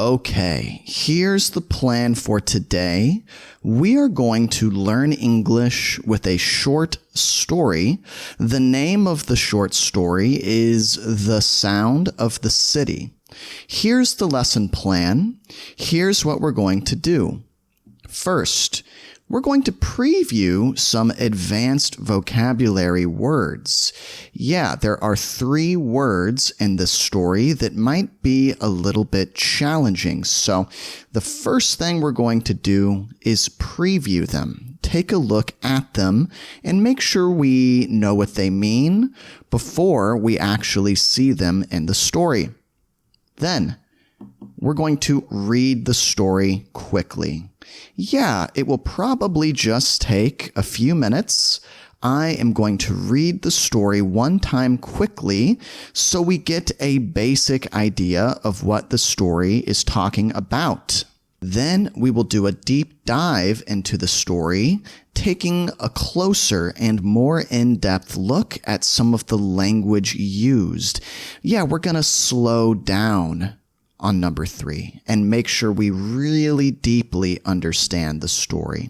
Okay, here's the plan for today. We are going to learn English with a short story. The name of the short story is The Sound of the City. Here's the lesson plan. Here's what we're going to do. First, we're going to preview some advanced vocabulary words. Yeah, there are 3 words in this story that might be a little bit challenging. So the first thing we're going to do is preview them. Take a look at them and make sure we know what they mean before we actually see them in the story. Then, we're going to read the story quickly. Yeah, it will probably just take a few minutes. I am going to read the story one time quickly so we get a basic idea of what the story is talking about. Then we will do a deep dive into the story, taking a closer and more in-depth look at some of the language used. Yeah, we're going to slow down on number 3 and make sure we really deeply understand the story.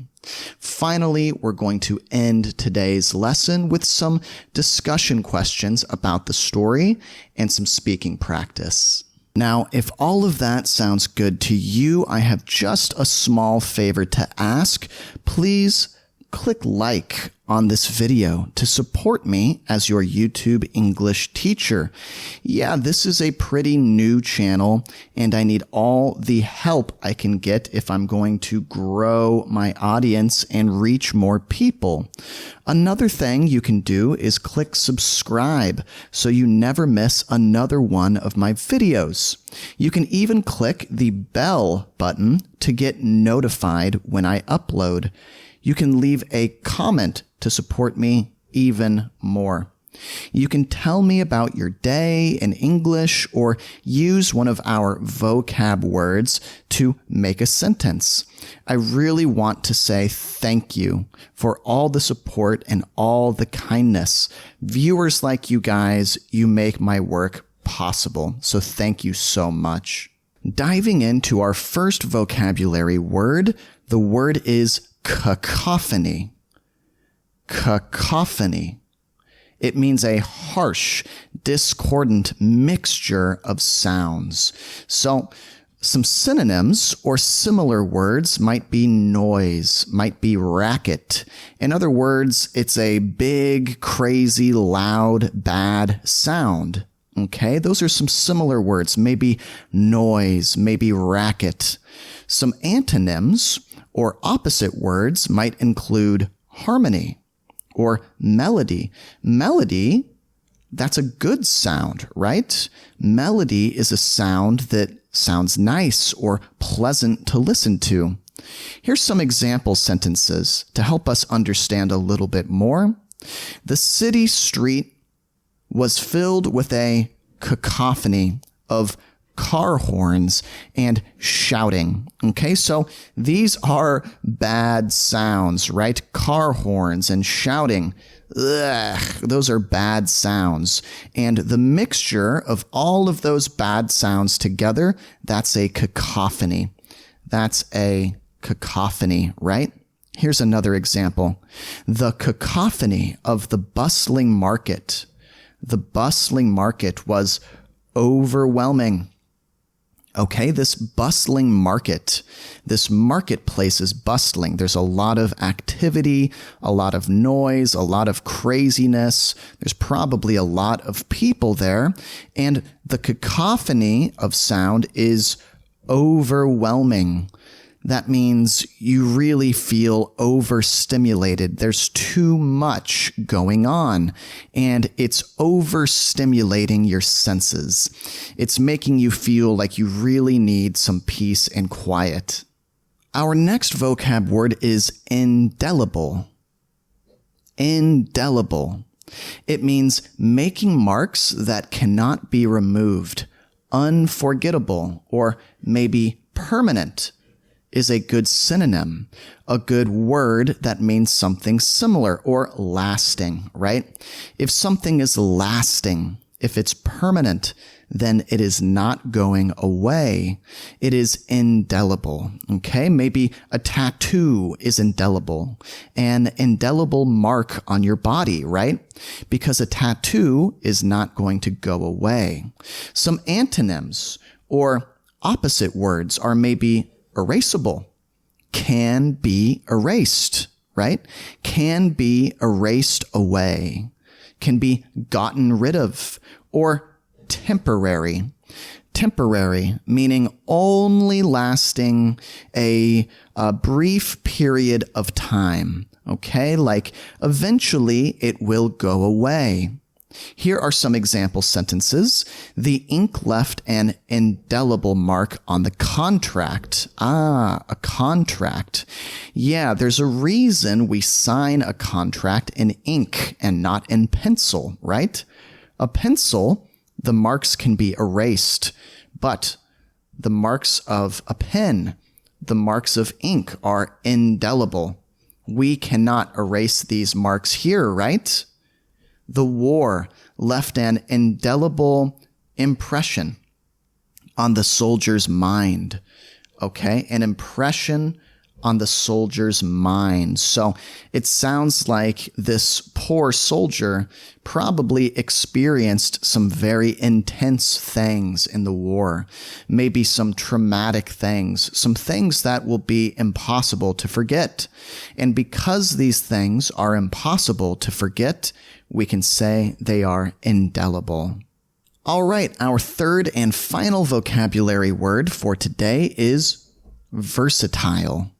Finally, we're going to end today's lesson with some discussion questions about the story and some speaking practice. Now, if all of that sounds good to you, I have just a small favor to ask. Please click like on this video to support me as your YouTube English teacher. Yeah, this is a pretty new channel and I need all the help I can get if I'm going to grow my audience and reach more people. Another thing you can do is click subscribe so you never miss another one of my videos. You can even click the bell button to get notified when I upload. You can leave a comment to support me even more. You can tell me about your day in English or use one of our vocab words to make a sentence. I really want to say thank you for all the support and all the kindness. Viewers like you guys, you make my work possible. So thank you so much. Diving into our first vocabulary word, the word is cacophony. Cacophony. It means a harsh, discordant mixture of sounds. So, some synonyms or similar words might be noise, might be racket. In other words, it's a big, crazy, loud, bad sound. Okay, those are some similar words, maybe noise, maybe racket. Some antonyms or opposite words might include harmony or melody. Melody, that's a good sound, right? Melody is a sound that sounds nice or pleasant to listen to. Here's some example sentences to help us understand a little bit more. The city street was filled with a cacophony of car horns and shouting. Okay, so these are bad sounds, right? Car horns and shouting. Ugh, those are bad sounds. And the mixture of all of those bad sounds together, that's a cacophony. That's a cacophony, right? Here's another example. The cacophony of the bustling market. The bustling market was overwhelming. Okay, this bustling market, this marketplace is bustling. There's a lot of activity, a lot of noise, a lot of craziness. There's probably a lot of people there. And the cacophony of sound is overwhelming. That means you really feel overstimulated. There's too much going on, and it's overstimulating your senses. It's making you feel like you really need some peace and quiet. Our next vocab word is indelible. Indelible. It means making marks that cannot be removed, unforgettable, or maybe permanent. Is a good synonym, a good word that means something similar or lasting, right? If something is lasting, if it's permanent, then it is not going away. It is indelible. Okay. Maybe a tattoo is indelible, an indelible mark on your body, right? Because a tattoo is not going to go away. Some antonyms or opposite words are maybe erasable, can be erased, right? Can be erased away, can be gotten rid of, or temporary. Temporary, meaning only lasting a brief period of time. Okay, like eventually it will go away. Here are some example sentences. The ink left an indelible mark on the contract. A contract. Yeah, there's a reason we sign a contract in ink and not in pencil, right? A pencil, the marks can be erased, but the marks of a pen, the marks of ink are indelible. We cannot erase these marks here, right? The war left an indelible impression on the soldier's mind. Okay, an impression on the soldier's mind. So it sounds like this poor soldier probably experienced some very intense things in the war, maybe some traumatic things, some things that will be impossible to forget. And because these things are impossible to forget, we can say they are indelible. All right, our third and final vocabulary word for today is versatile.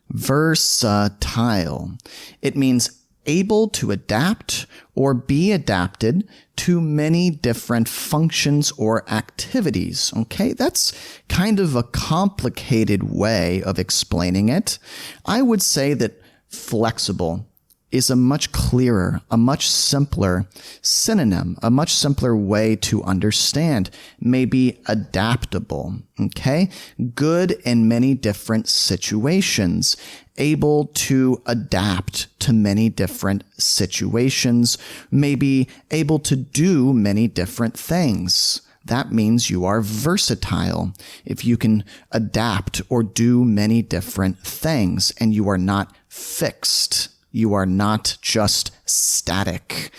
Versatile. It means able to adapt or be adapted to many different functions or activities. Okay, that's kind of a complicated way of explaining it. I would say that flexible is a much clearer, a much simpler synonym, a much simpler way to understand. Maybe adaptable, okay? Good in many different situations, able to adapt to many different situations, maybe able to do many different things. That means you are versatile. If you can adapt or do many different things and you are not fixed. You are not just static.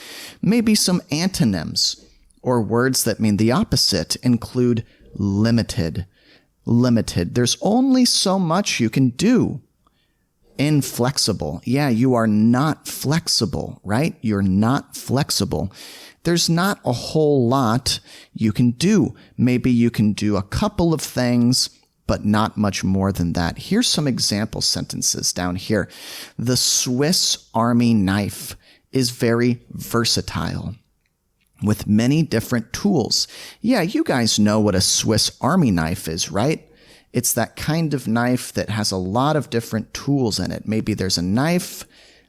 Maybe some antonyms or words that mean the opposite include limited. Limited. There's only so much you can do. Inflexible. Yeah, you are not flexible, right? You're not flexible. There's not a whole lot you can do. Maybe you can do a couple of things, but not much more than that. Here's some example sentences down here. The Swiss Army knife is very versatile with many different tools. Yeah, you guys know what a Swiss Army knife is, right? It's that kind of knife that has a lot of different tools in it. Maybe there's a knife,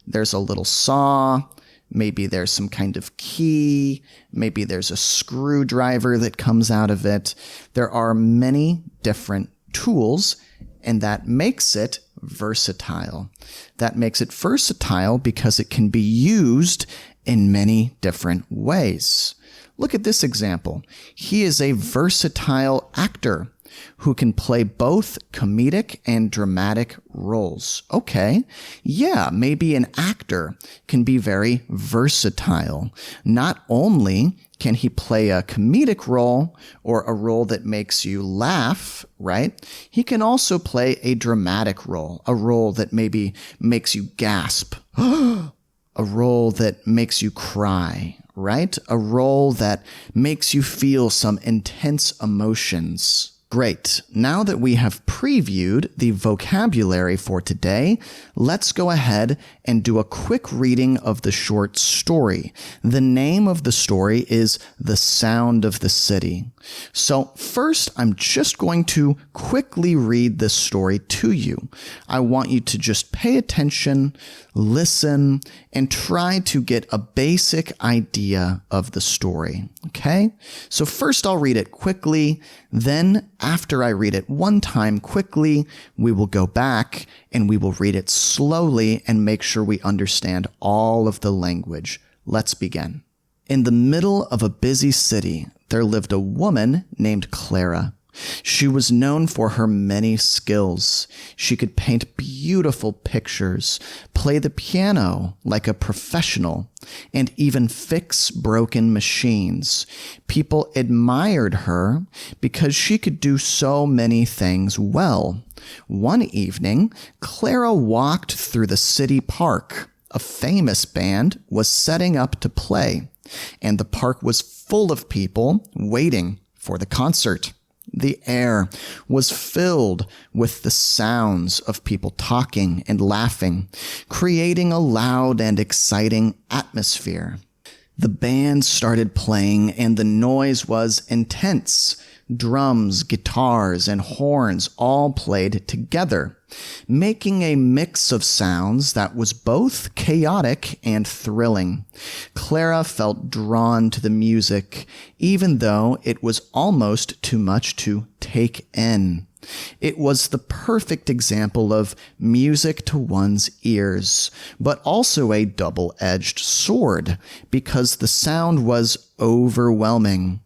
there's a little saw, maybe there's some kind of key, maybe there's a screwdriver that comes out of it. There are many different tools, and that makes it versatile. That makes it versatile because it can be used in many different ways. Look at this example. He is a versatile actor who can play both comedic and dramatic roles. Okay, yeah, maybe an actor can be very versatile. Not only can he play a comedic role or a role that makes you laugh, right? He can also play a dramatic role, a role that maybe makes you gasp, a role that makes you cry, right? A role that makes you feel some intense emotions. Great. Now that we have previewed the vocabulary for today, let's go ahead and do a quick reading of the short story. The name of the story is The Sound of the City. So first, I'm just going to quickly read this story to you. I want you to just pay attention, listen, and try to get a basic idea of the story. Okay? So first I'll read it quickly. Then after I read it one time quickly, we will go back and we will read it slowly and make sure we understand all of the language. Let's begin. In the middle of a busy city, there lived a woman named Clara. She was known for her many skills. She could paint beautiful pictures, play the piano like a professional, and even fix broken machines. People admired her because she could do so many things well. One evening, Clara walked through the city park. A famous band was setting up to play, and the park was full of people waiting for the concert. The air was filled with the sounds of people talking and laughing, creating a loud and exciting atmosphere. The band started playing, and the noise was intense. Drums, guitars, and horns all played together, making a mix of sounds that was both chaotic and thrilling. Clara felt drawn to the music, even though it was almost too much to take in. It was the perfect example of music to one's ears, but also a double-edged sword, because the sound was overwhelming.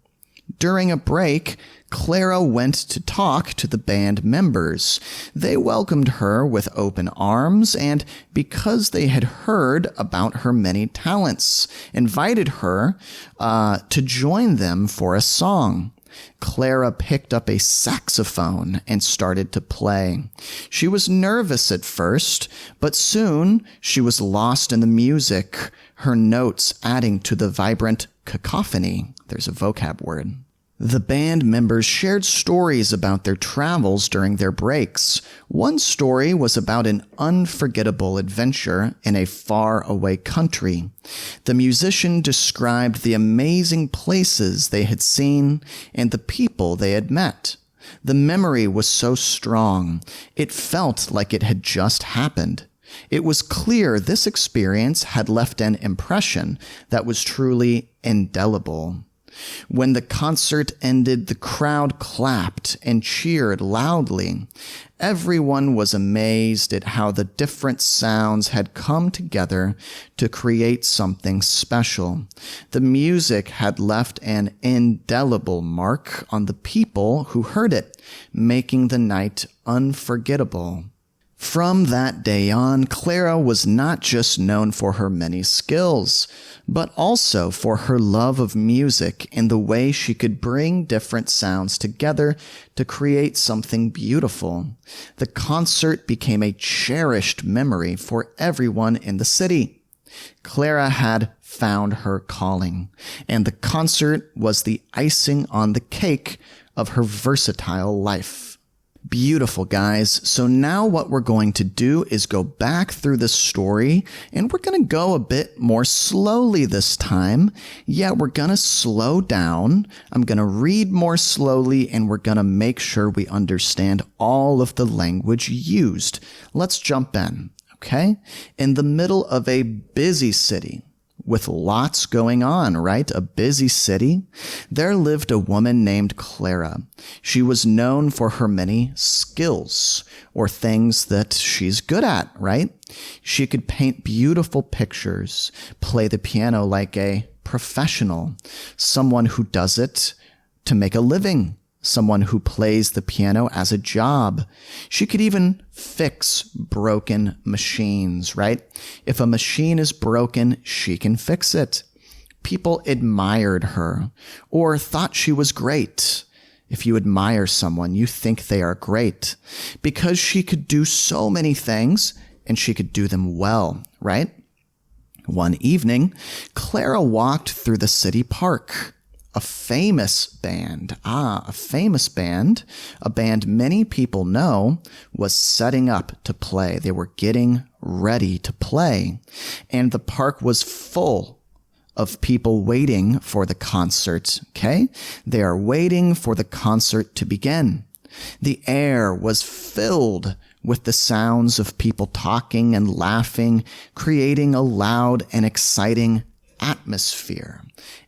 During a break, Clara went to talk to the band members. They welcomed her with open arms, and because they had heard about her many talents, invited her to join them for a song. Clara picked up a saxophone and started to play. She was nervous at first, but soon she was lost in the music, her notes adding to the vibrant cacophony. There's a vocab word. The band members shared stories about their travels during their breaks. One story was about an unforgettable adventure in a faraway country. The musician described the amazing places they had seen and the people they had met. The memory was so strong, it felt like it had just happened. It was clear this experience had left an impression that was truly indelible. When the concert ended, the crowd clapped and cheered loudly. Everyone was amazed at how the different sounds had come together to create something special. The music had left an indelible mark on the people who heard it, making the night unforgettable. From that day on, Clara was not just known for her many skills, but also for her love of music and the way she could bring different sounds together to create something beautiful. The concert became a cherished memory for everyone in the city. Clara had found her calling, and the concert was the icing on the cake of her versatile life. Beautiful, guys. So now what we're going to do is go back through the story, and we're going to go a bit more slowly this time. Yeah, we're going to slow down. I'm going to read more slowly, and we're going to make sure we understand all of the language used. Let's jump in, okay? In the middle of a busy city, with lots going on, right? A busy city. There lived a woman named Clara. She was known for her many skills, or things that she's good at, right? She could paint beautiful pictures, play the piano like a professional, someone who does it to make a living, someone who plays the piano as a job. She could even fix broken machines, right? If a machine is broken, she can fix it. People admired her or thought she was great. If you admire someone, you think they are great because she could do so many things and she could do them well, right? One evening, Clara walked through the city park. A famous band, a band many people know, was setting up to play. They were getting ready to play, and the park was full of people waiting for the concert, okay? They are waiting for the concert to begin. The air was filled with the sounds of people talking and laughing, creating a loud and exciting atmosphere.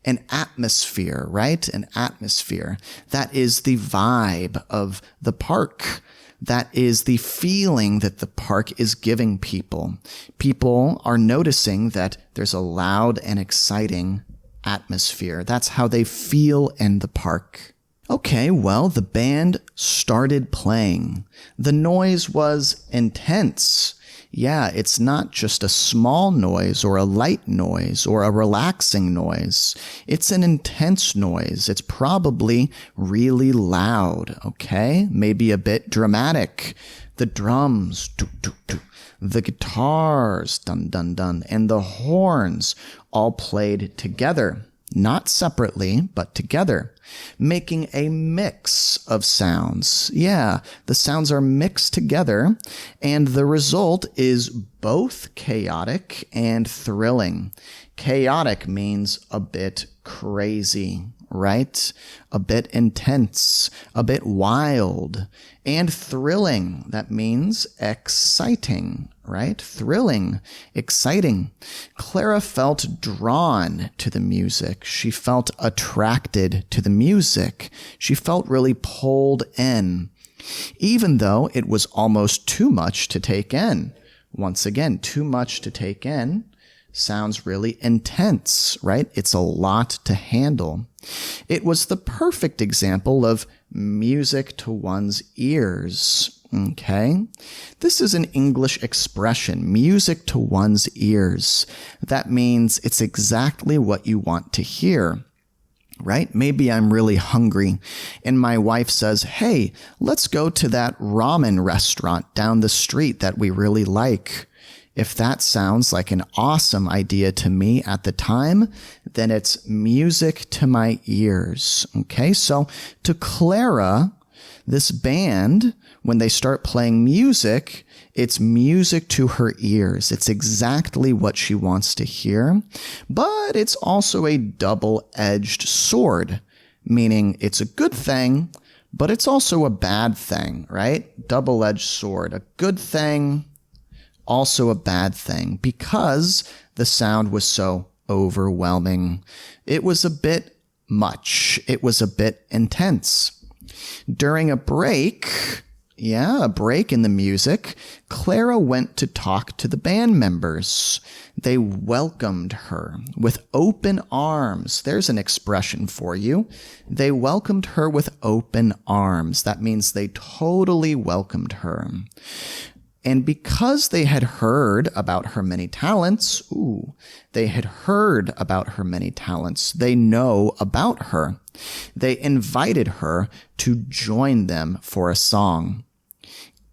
An atmosphere, right? An atmosphere. That is the vibe of the park. That is the feeling that the park is giving people. People are noticing that there's a loud and exciting atmosphere. That's how they feel in the park. Okay, well, the band started playing. The noise was intense. Yeah, it's not just a small noise or a light noise or a relaxing noise. It's an intense noise. It's probably really loud, okay? Maybe a bit dramatic. The drums, doo, doo, doo. The guitars, dun, dun, dun, and the horns all played together. Not separately, but together, making a mix of sounds. Yeah, the sounds are mixed together, and the result is both chaotic and thrilling. Chaotic means a bit crazy, right? A bit intense, a bit wild, and thrilling. That means exciting, right? Thrilling, exciting. Clara felt drawn to the music. She felt attracted to the music. She felt really pulled in, even though it was almost too much to take in. Once again, too much to take in sounds really intense, right? It's a lot to handle. It was the perfect example of music to one's ears. Okay? This is an English expression, music to one's ears. That means it's exactly what you want to hear. Right? Maybe I'm really hungry and my wife says, hey, let's go to that ramen restaurant down the street that we really like. If that sounds like an awesome idea to me at the time, then it's music to my ears. Okay, so to Clara, this band, when they start playing music, it's music to her ears. It's exactly what she wants to hear, but it's also a double-edged sword, meaning it's a good thing, but it's also a bad thing, right? Double-edged sword, a good thing, also a bad thing, because the sound was so overwhelming. It was a bit much. It was a bit intense. During a break in the music, Clara went to talk to the band members. They welcomed her with open arms. There's an expression for you. They welcomed her with open arms. That means they totally welcomed her. And because they had heard about her many talents, they know about her. They invited her to join them for a song.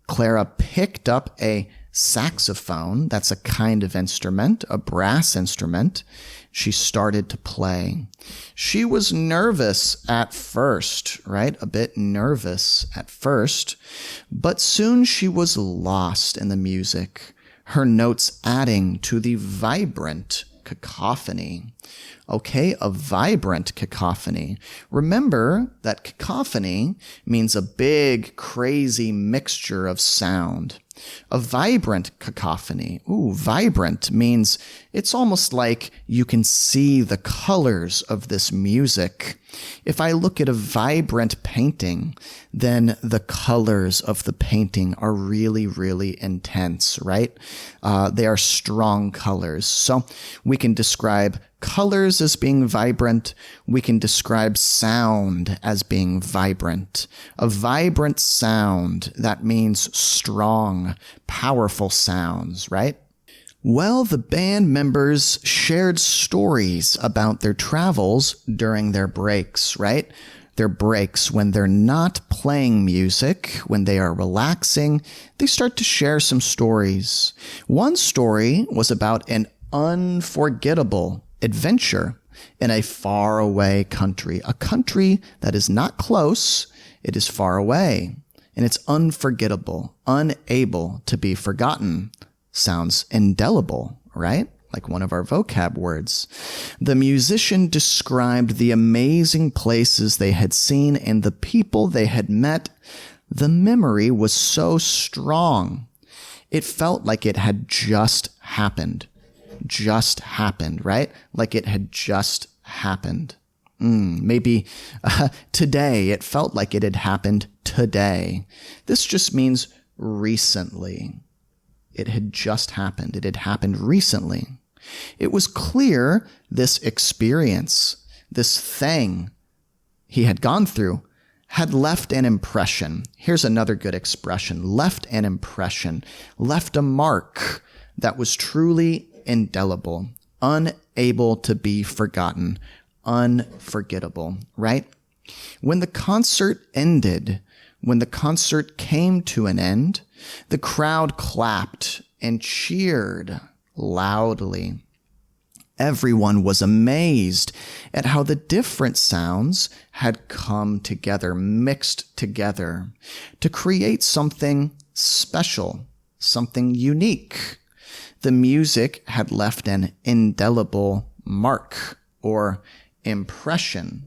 Clara picked up a saxophone. That's a kind of instrument, a brass instrument. She started to play. She was nervous at first, right? A bit nervous at first, but soon she was lost in the music, her notes adding to the vibrant cacophony. Okay, a vibrant cacophony. Remember that cacophony means a big, crazy mixture of sound. A vibrant cacophony. Vibrant means it's almost like you can see the colors of this music. If I look at a vibrant painting, then the colors of the painting are really, really intense, right? They are strong colors. So we can describe colors as being vibrant. We can describe sound as being vibrant. A vibrant sound, that means strong, powerful sounds, right? Well, the band members shared stories about their travels during their breaks, right? Their breaks when they're not playing music, when they are relaxing, they start to share some stories. One story was about an unforgettable adventure in a faraway country, a country that is not close, it is far away, and it's unforgettable, unable to be forgotten. Sounds indelible, right? Like one of our vocab words. The musician described the amazing places they had seen and the people they had met. The memory was so strong. It felt like it had just happened. Just happened, right? Like it had just happened. Maybe today. It felt like it had happened today. This just means recently. It had just happened. It had happened recently. It was clear this experience, this thing he had gone through, had left an impression. Here's another good expression: left an impression, left a mark that was truly indelible, unable to be forgotten, unforgettable, right? When the concert ended, when the concert came to an end, the crowd clapped and cheered loudly. Everyone was amazed at how the different sounds had come together, mixed together, to create something special, something unique. The music had left an indelible mark or impression.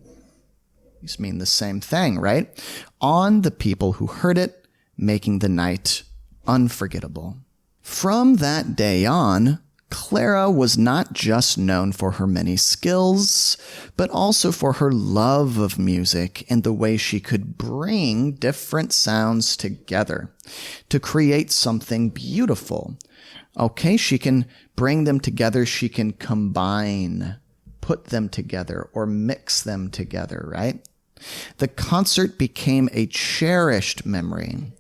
These mean the same thing, right? On the people who heard it, making the night unforgettable. From that day on, Clara was not just known for her many skills, but also for her love of music and the way she could bring different sounds together to create something beautiful. Okay, she can bring them together, she can combine, put them together, or mix them together, right? The concert became a cherished memory.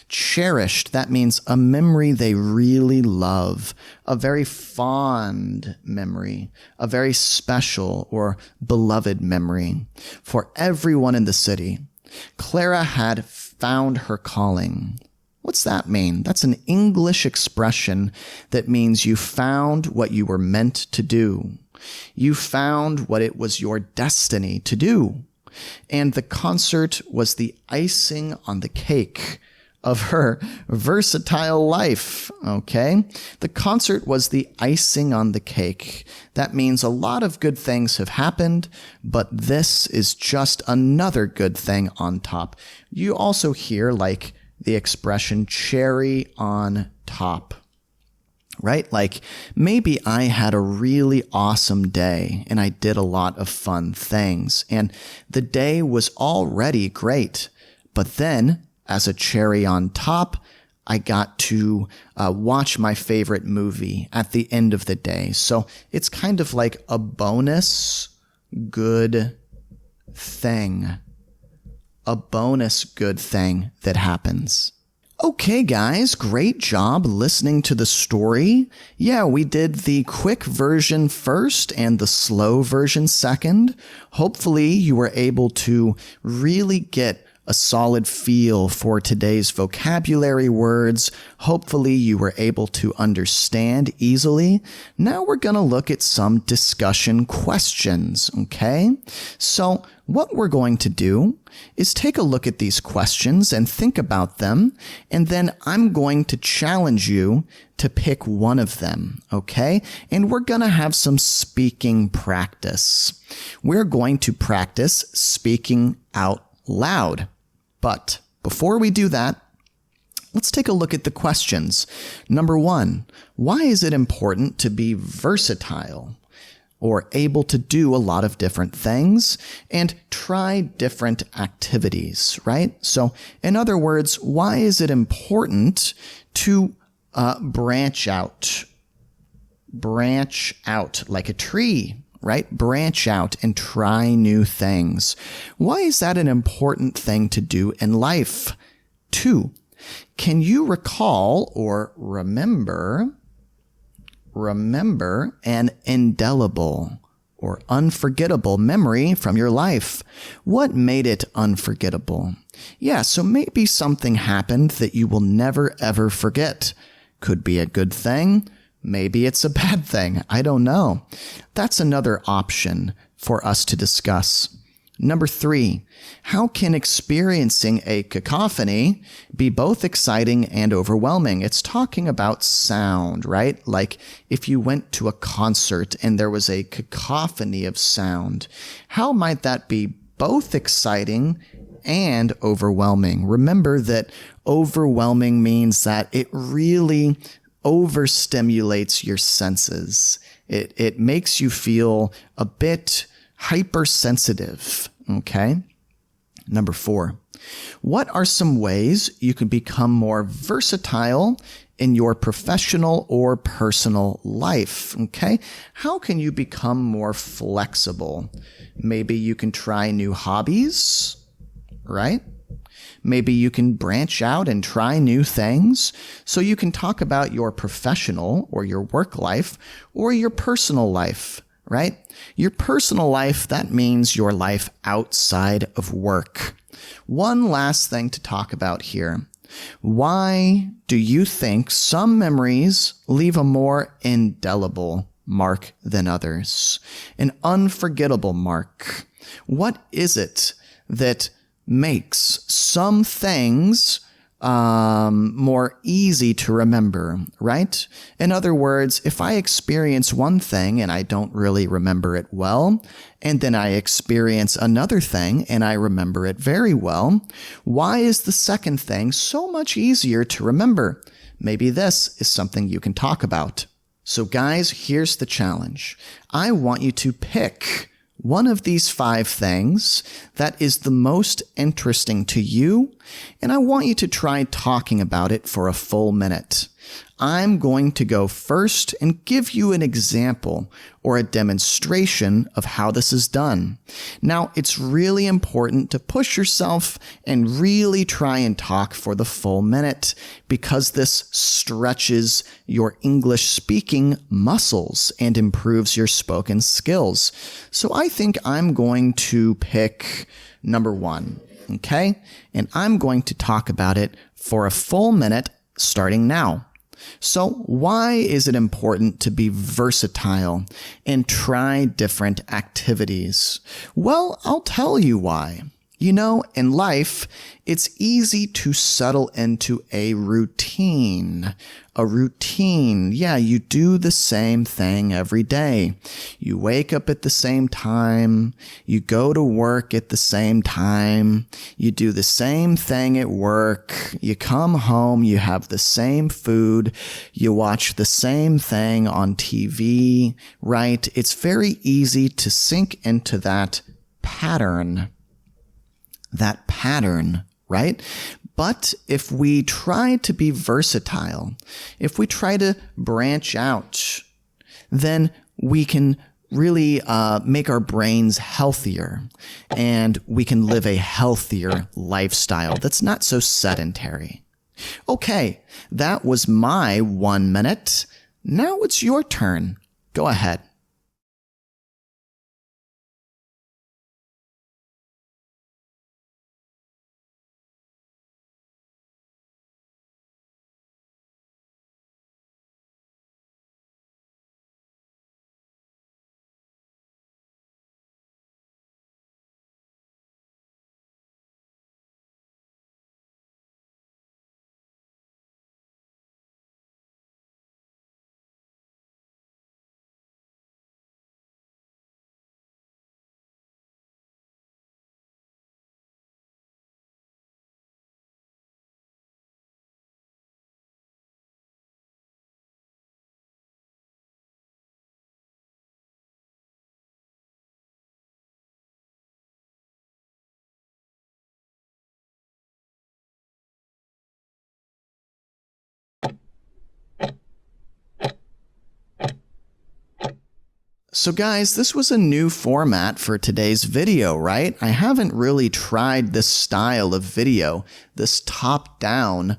Cherished, that means a memory they really love, a very fond memory, a very special or beloved memory for everyone in the city. Clara had found her calling. What's that mean? That's an English expression that means you found what you were meant to do. You found what it was your destiny to do. And the concert was the icing on the cake of her versatile life, okay? The concert was the icing on the cake. That means a lot of good things have happened, but this is just another good thing on top. You also hear like the expression cherry on top, right? Like maybe I had a really awesome day and I did a lot of fun things and the day was already great, but then as a cherry on top, I got to watch my favorite movie at the end of the day. So it's kind of like a bonus good thing. A bonus good thing that happens. Okay, guys, great job listening to the story. Yeah, we did the quick version first and the slow version second. Hopefully you were able to really get a solid feel for today's vocabulary words. Hopefully you were able to understand easily. Now we're going to look at some discussion questions, okay? So what we're going to do is take a look at these questions and think about them, and then I'm going to challenge you to pick one of them, okay? And we're going to have some speaking practice. We're going to practice speaking out loud. But before we do that, let's take a look at the questions. Number 1, why is it important to be versatile or able to do a lot of different things and try different activities, right? So in other words, why is it important to branch out like a tree? Right? Branch out and try new things. Why is that an important thing to do in life? 2, can you recall or remember an indelible or unforgettable memory from your life? What made it unforgettable? Yeah, so maybe something happened that you will never ever forget. Could be a good thing. Maybe it's a bad thing. I don't know. That's another option for us to discuss. Number 3, how can experiencing a cacophony be both exciting and overwhelming? It's talking about sound, right? Like if you went to a concert and there was a cacophony of sound, how might that be both exciting and overwhelming? Remember that overwhelming means that it really overstimulates your senses. It makes you feel a bit hypersensitive, okay? Number 4, what are some ways you can become more versatile in your professional or personal life? Okay. How can you become more flexible? Maybe you can try new hobbies, right? Maybe you can branch out and try new things. So you can talk about your professional or your work life or your personal life, right? Your personal life, that means your life outside of work. One last thing to talk about here. Why do you think some memories leave a more indelible mark than others? An unforgettable mark. What is it that makes some things more easy to remember, right? In other words, if I experience one thing and I don't really remember it well, and then I experience another thing and I remember it very well, why is the second thing so much easier to remember? Maybe this is something you can talk about. So guys, here's the challenge. I want you to pick one of these 5 things that is the most interesting to you, and I want you to try talking about it for a full minute. I'm going to go first and give you an example or a demonstration of how this is done. Now, it's really important to push yourself and really try and talk for the full minute because this stretches your English speaking muscles and improves your spoken skills. So I think I'm going to pick number 1, okay? And I'm going to talk about it for a full minute starting now. So why is it important to be versatile and try different activities? Well, I'll tell you why. You know, in life, it's easy to settle into a routine. A routine. Yeah, you do the same thing every day. You wake up at the same time. You go to work at the same time. You do the same thing at work. You come home. You have the same food. You watch the same thing on TV, right? It's very easy to sink into that pattern. Right? But if we try to be versatile, if we try to branch out, then we can really make our brains healthier and we can live a healthier lifestyle that's not so sedentary. Okay, that was my 1 minute. Now it's your turn. Go ahead. So guys, this was a new format for today's video, right? I haven't really tried this style of video, this top-down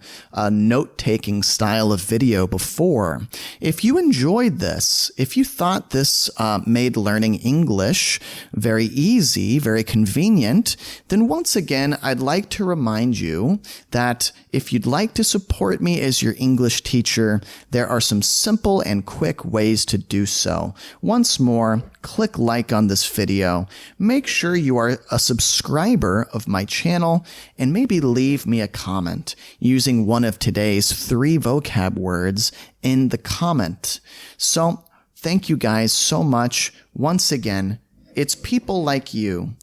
note-taking style of video before. If you enjoyed this, if you thought this made learning English very easy, very convenient, then once again, I'd like to remind you that if you'd like to support me as your English teacher, there are some simple and quick ways to do so. Once more, click like on this video. Make sure you are a subscriber of my channel and maybe leave me a comment using one of today's 3 vocab words in the comment. So thank you guys so much. Once again, it's people like you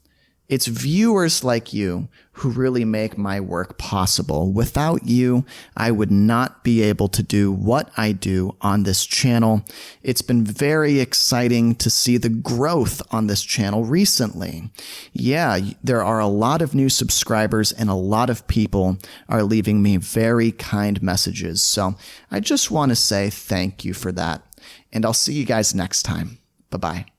It's viewers like you who really make my work possible. Without you, I would not be able to do what I do on this channel. It's been very exciting to see the growth on this channel recently. Yeah, there are a lot of new subscribers and a lot of people are leaving me very kind messages. So I just want to say thank you for that. And I'll see you guys next time. Bye-bye.